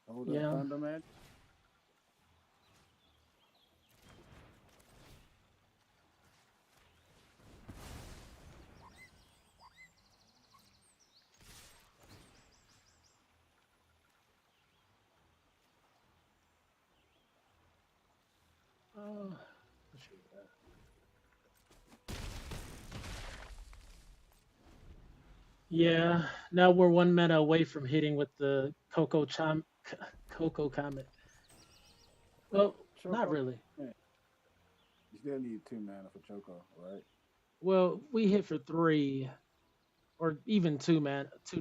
Hold up, Yeah. Thunder Man. Uh, yeah. Now we're 1 mana away from hitting with the Coco Comet. Well, not Choco. really. Man, you still need 2 mana for Choco, right? Well, we hit for 3, or even 2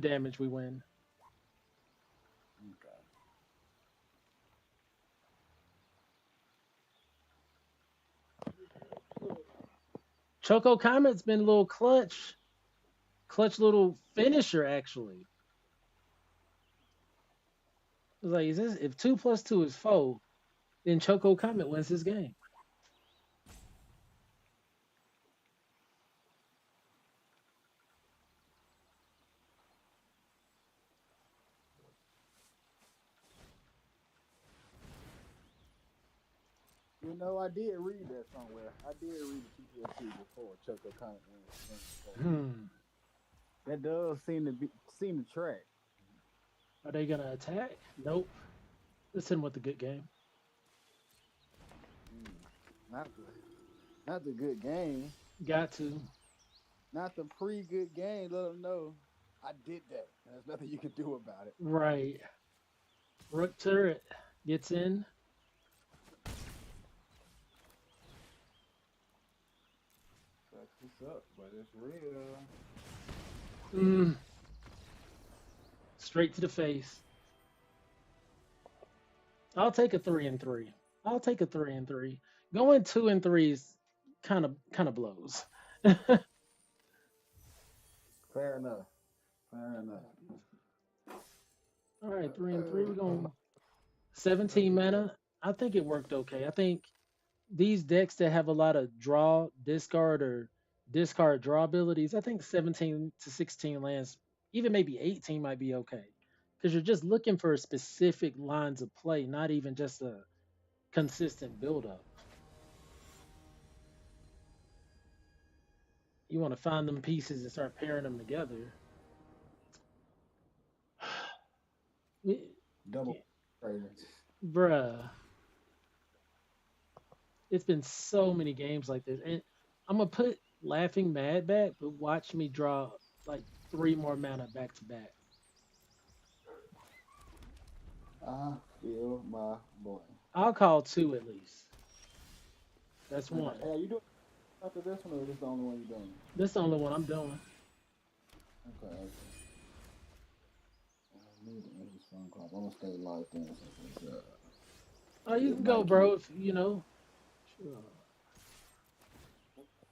damage. We win. Okay. Choco Comet's been a little clutch little finisher actually. It's like, is this if 2 + 2 is 4, then Choco Comet wins this game. I did read that somewhere. I did read the TPLC before Choco Comet wins. Hmm. That does seem to track. Are they gonna attack? Nope. Let's hit them with a good game. Not the good game. Got to. Not the pre-good game. Let them know I did that. There's nothing you can do about it. Right. Rook turret gets in. That's what's up, but it's real. Straight to the face. I'll take a 3-3. I'll take a 3-3. Going 2-3 is kind of blows. Fair enough. Fair enough. All right, 3-3. We're going 17 mana. I think it worked okay. I think these decks that have a lot of draw, discard, or discard draw abilities, I think 17 to 16 lands, even maybe 18 might be okay. Because you're just looking for specific lines of play, not even just a consistent build-up. You want to find them pieces and start pairing them together. Double. Bruh. It's been so many games like this. And I'm going to put Laughing mad back, but watch me draw like 3 more mana back to back. I feel my boy. I'll call 2 at least. That's one. Hey, are you doing after this one, or is this the only one you're doing? This is the only one I'm doing. Okay, okay. I need to end this phone call. I'm gonna stay logged in since it's Oh, you this can go, might bro. keep. If you know. Sure.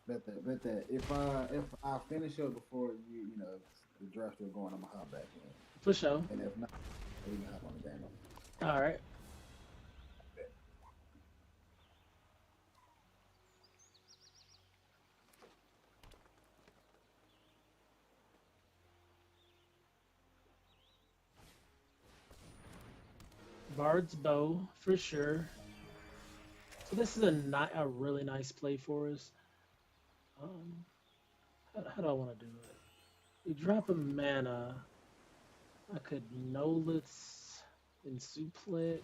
Bet that if I finish up before you know the draft still going, I'm gonna hop back in. For sure. And if not, we can hop on the game. All right. Bard's Bow for sure. So this is a really nice play for us. How do I want to do it? We drop a mana. I could Noliths and Suplex.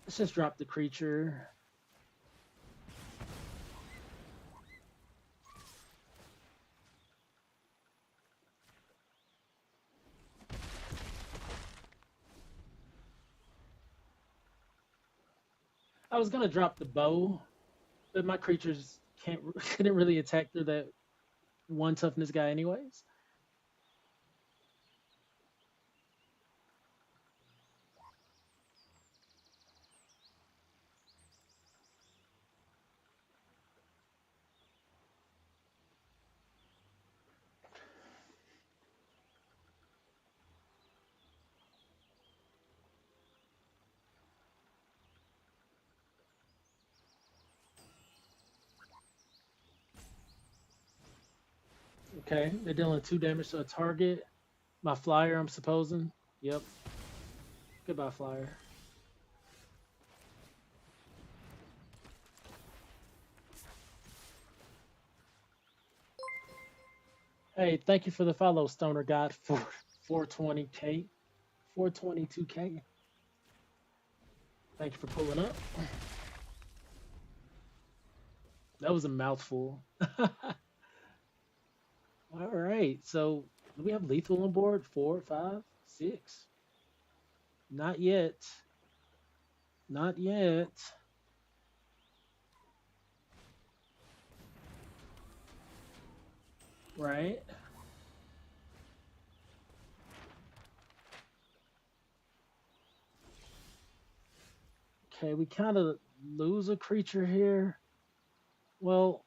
Let's just drop the creature. I was gonna drop the bow, but my creatures couldn't really attack through that 1 toughness guy anyways. Okay, they're dealing 2 damage to a target. My flyer, I'm supposing. Yep. Goodbye, flyer. Hey, thank you for the follow, Stoner God, for 420k, 422k. Thank you for pulling up. That was a mouthful. All right, so do we have lethal on board? 4, 5, 6. Not yet. Not yet. Right. Okay, we kind of lose a creature here. Well,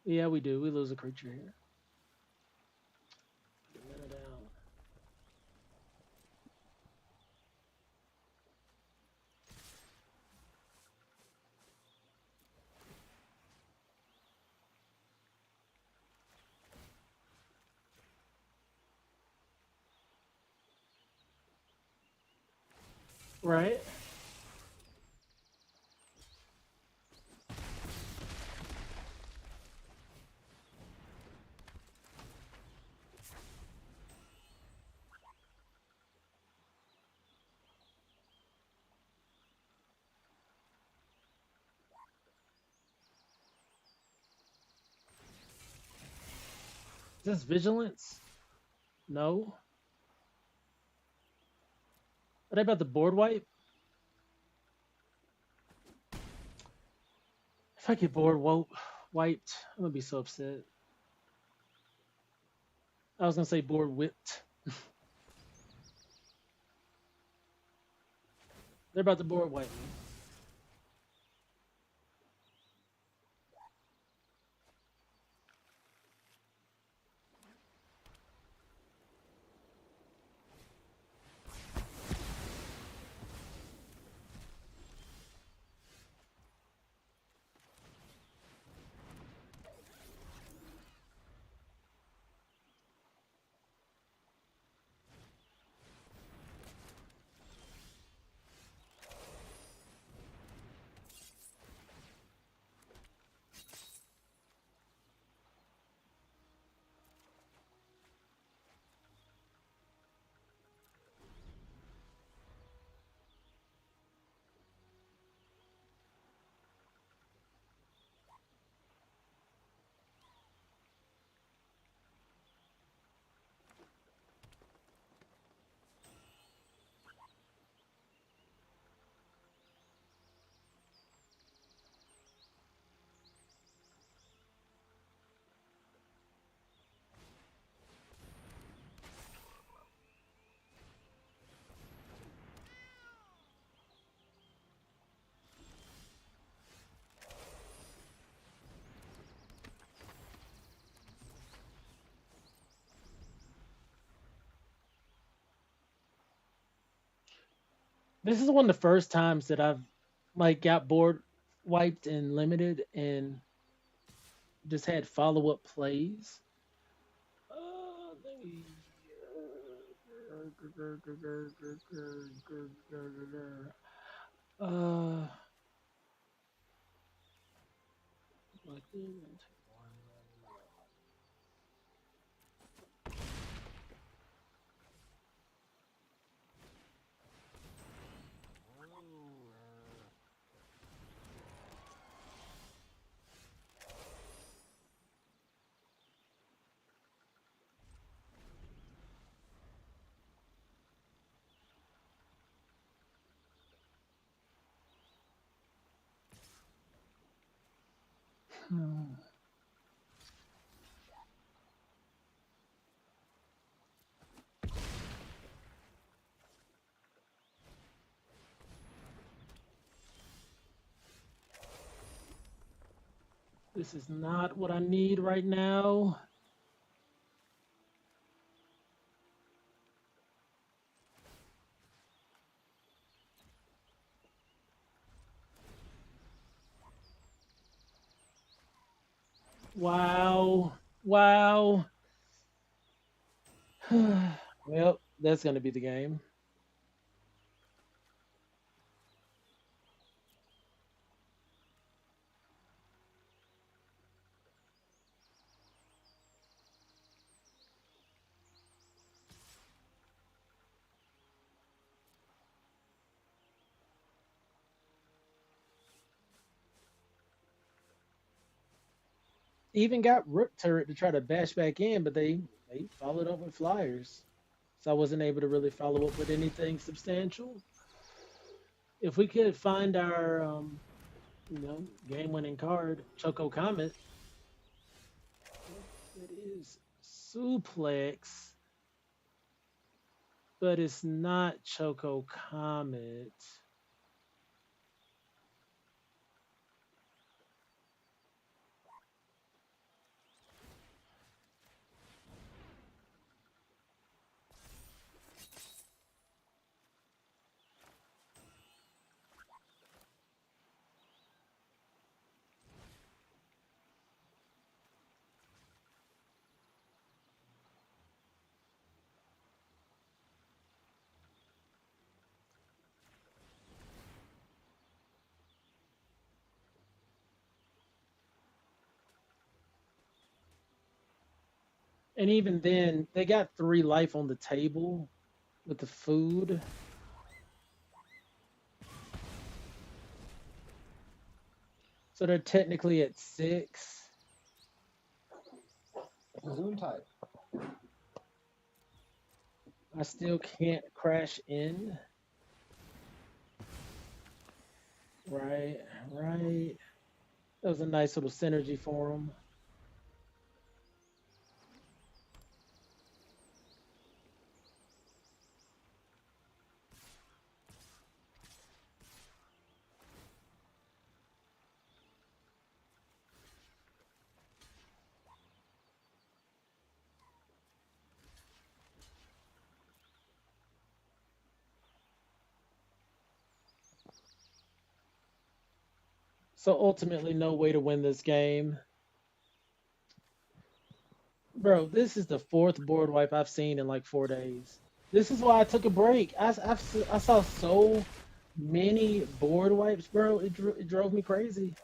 yeah, we do. We lose a creature here. Put a mana down. Right. Is this vigilance? No. Are they about the board wipe? If I get wiped, I'm gonna be so upset. I was gonna say board whipped. They're about to board wipe me. This is one of the first times that I've like got bored wiped and limited and just had follow up plays. Let me. Uh, like, hmm. This is not what I need right now. Wow. Wow. Well, that's going to be the game. Even got Rook Turret to try to bash back in, but they followed up with Flyers. So I wasn't able to really follow up with anything substantial. If we could find our game winning card, Choco Comet, it is suplex, but it's not Choco Comet. And even then, they got 3 life on the table with the food. So they're technically at 6. Zoom type. I still can't crash in. Right, right. That was a nice little synergy for them. So ultimately, no way to win this game. Bro, this is the 4th board wipe I've seen in like 4 days. This is why I took a break. I saw so many board wipes, bro. It drove me crazy.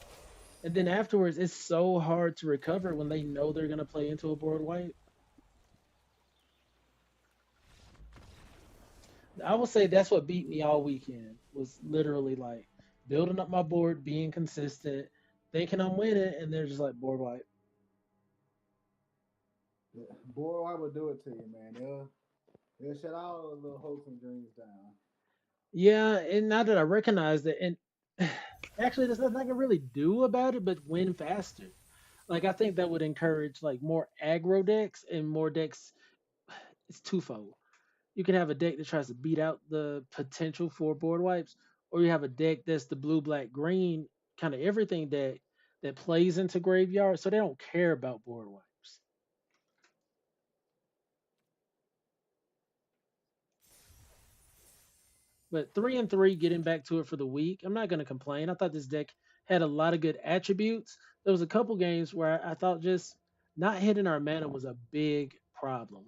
And then afterwards, it's so hard to recover when they know they're gonna play into a board wipe. I will say that's what beat me all weekend was literally like building up my board, being consistent, thinking I'm winning, and they're just like board wipe. Yeah. Boy, I would do it to you, man. They'll shut all the little hopes and dreams down. Yeah, and now that I recognize it, and actually, there's nothing I can really do about it but win faster. Like I think that would encourage like more aggro decks and more decks. It's twofold. You can have a deck that tries to beat out the potential for board wipes, or you have a deck that's the blue, black, green kind of everything deck that plays into graveyard, so they don't care about board wipes. But 3-3, getting back to it for the week, I'm not going to complain. I thought this deck had a lot of good attributes. There was a couple games where I thought just not hitting our mana was a big problem.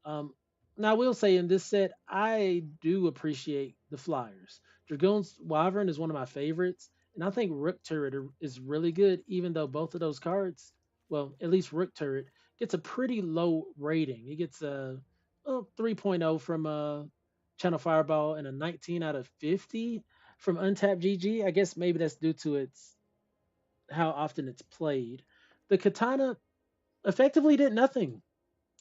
Um, Now, I will say in this set, I do appreciate the flyers. Dragoon's Wyvern is one of my favorites, and I think Rook Turret is really good, even though both of those cards, well, at least Rook Turret, gets a pretty low rating. It gets a 3.0 from Channel Fireball and a 19 out of 50 from Untapped GG. I guess maybe that's due to its how often it's played. The Katana effectively did nothing.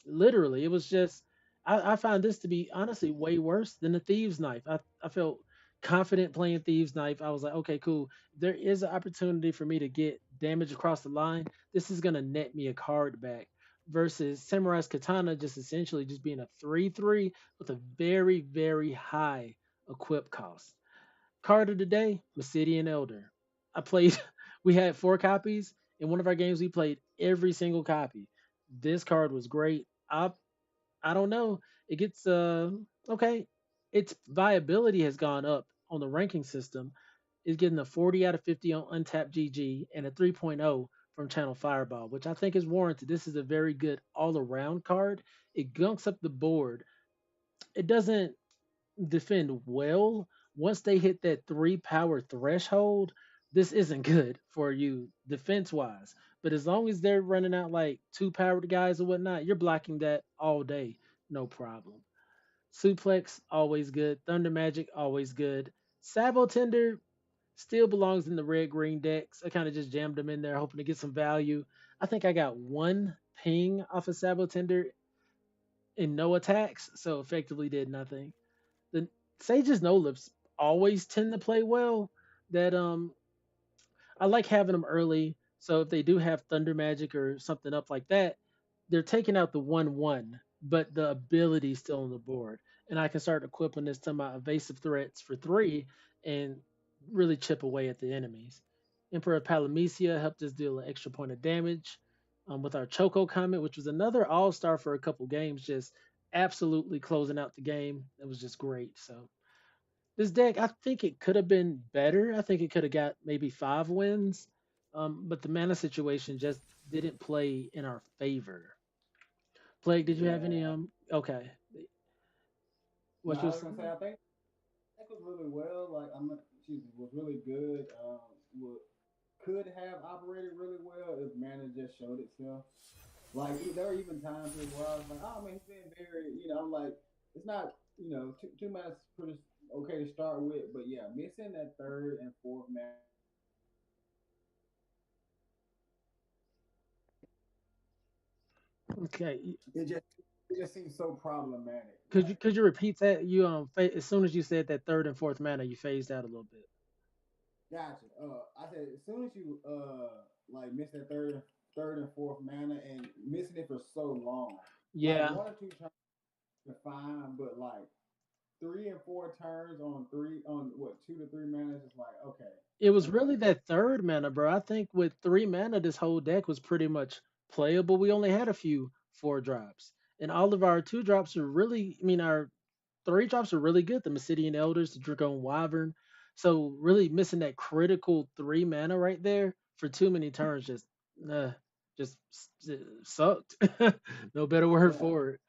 Literally, it was just I find this to be honestly way worse than the Thieves Knife. I felt confident playing Thieves Knife. I was like, okay, cool. There is an opportunity for me to get damage across the line. This is gonna net me a card back. Versus Samurai's Katana just essentially just being a 3-3 with a very, very high equip cost. Card of the day, Masidian Elder. I played, we had 4 copies. In one of our games, we played every single copy. This card was great. I don't know. It gets okay. Its viability has gone up on the ranking system. It's getting a 40 out of 50 on Untapped GG and a 3.0 from Channel Fireball, which I think is warranted. This is a very good all-around card. It gunks up the board. It doesn't defend well. Once they hit that 3 power threshold, this isn't good for you defense wise. But as long as they're running out like 2 powered guys or whatnot, you're blocking that all day, no problem. Suplex, always good. Thunder Magic, always good. Sabo Tender still belongs in the red green decks. I kind of just jammed them in there, hoping to get some value. I think I got one ping off of Sabo Tender and no attacks, so effectively did nothing. The Sage's no lips always tend to play well. That I like having them early. So if they do have Thunder Magic or something up like that, they're taking out the 1/1, but the ability's still on the board. And I can start equipping this to my evasive threats for 3 and really chip away at the enemies. Emperor of Palamecia helped us deal an extra point of damage with our Choco Comet, which was another all star for a couple games, just absolutely closing out the game. It was just great. So this deck, I think it could have been better. I think it could have got maybe 5 wins, but the mana situation just didn't play in our favor. Plague, did you have any? Yeah. Okay, No, what I you was gonna say I think was really well. Like excuse me, was really good. Could have operated really well if mana just showed itself. Like there were even times where I was like, oh man, he's being very, I'm like, it's not, two man's pretty okay to start with, but yeah, missing that third and fourth man. okay? It just seems so problematic. Could you repeat that? You as soon as you said that third and fourth mana, you phased out a little bit. Gotcha. I said as soon as you like miss that third and fourth mana and missing it for so long, like Yeah, 1 or 2 turns are fine, but like 3 and 4 turns on what 2 to 3 mana is just like okay, it was okay. really that third mana, bro. I think with 3 mana, this whole deck was pretty much playable. We only had a few 4 drops, and all of our 2 drops are really. I mean, our 3 drops are really good. The Masidian Elders, the Dragon Wyvern. So really missing that critical 3 mana right there for too many turns uh, just sucked. No better word Yeah, for it.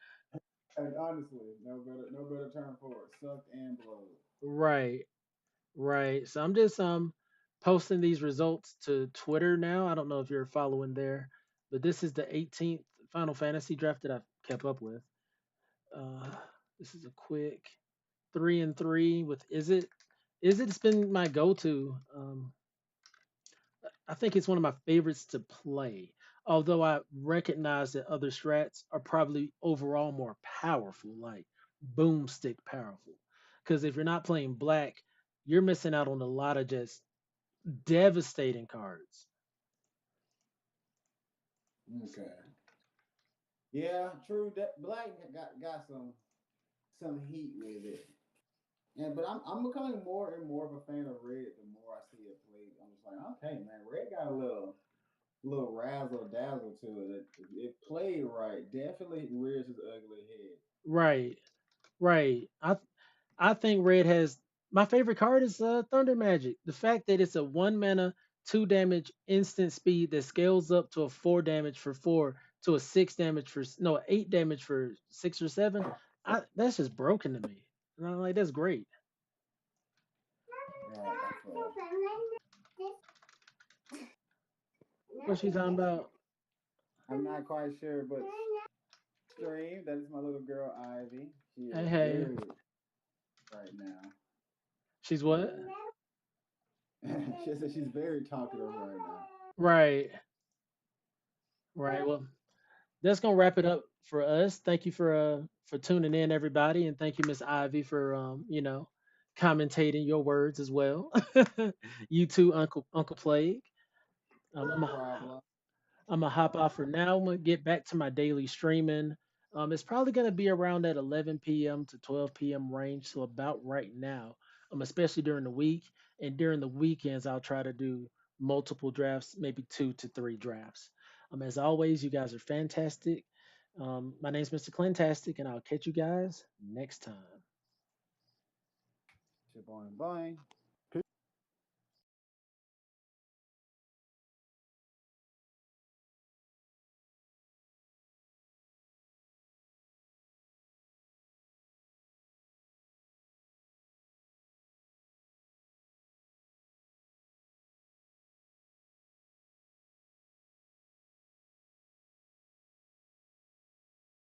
and honestly, no better term for it. Sucked and blowed. Right, right. So I'm just posting these results to Twitter now. I don't know if you're following there, but this is the 18th Final Fantasy draft that I've kept up with. Uh, this is a quick 3-3 with Is It? Is It's been my go-to. I think it's one of my favorites to play. Although I recognize that other strats are probably overall more powerful, like boomstick powerful. Because if you're not playing black, you're missing out on a lot of just devastating cards. Okay. Yeah, true. That Black got some heat with it. And but I'm becoming more and more of a fan of Red the more I see it played. I'm just like, okay, man, Red got a little razzle dazzle to it. If played right, definitely rears his ugly head. Right, right. I think red has My favorite card is Thunder Magic. The fact that it's a 1 mana, 2 damage instant speed that scales up to a 4 damage for 4 to a 6 damage for no 8 damage for 6 or 7. That's just broken to me. And I'm like, that's great. Right, that's What she talking about? I'm not quite sure, but Stream, that is my little girl Ivy. She Hey, is hey. very right now. She's what? She said she's very talkative right now. Right. Right. Well, that's gonna wrap it up for us. Thank you for tuning in, everybody, and thank you, Miss Ivy, for commentating your words as well. You too, Uncle Plague. No I'm problem. I'm gonna hop off for now. I'm gonna get back to my daily streaming. It's probably gonna be around that 11 p.m. to 12 p.m. range, so about right now. Especially during the week and during the weekends, I'll try to do multiple drafts, maybe 2 to 3 drafts. As always, you guys are fantastic. My name's Mr. Clintastik, and I'll catch you guys next time. Shaboing boing.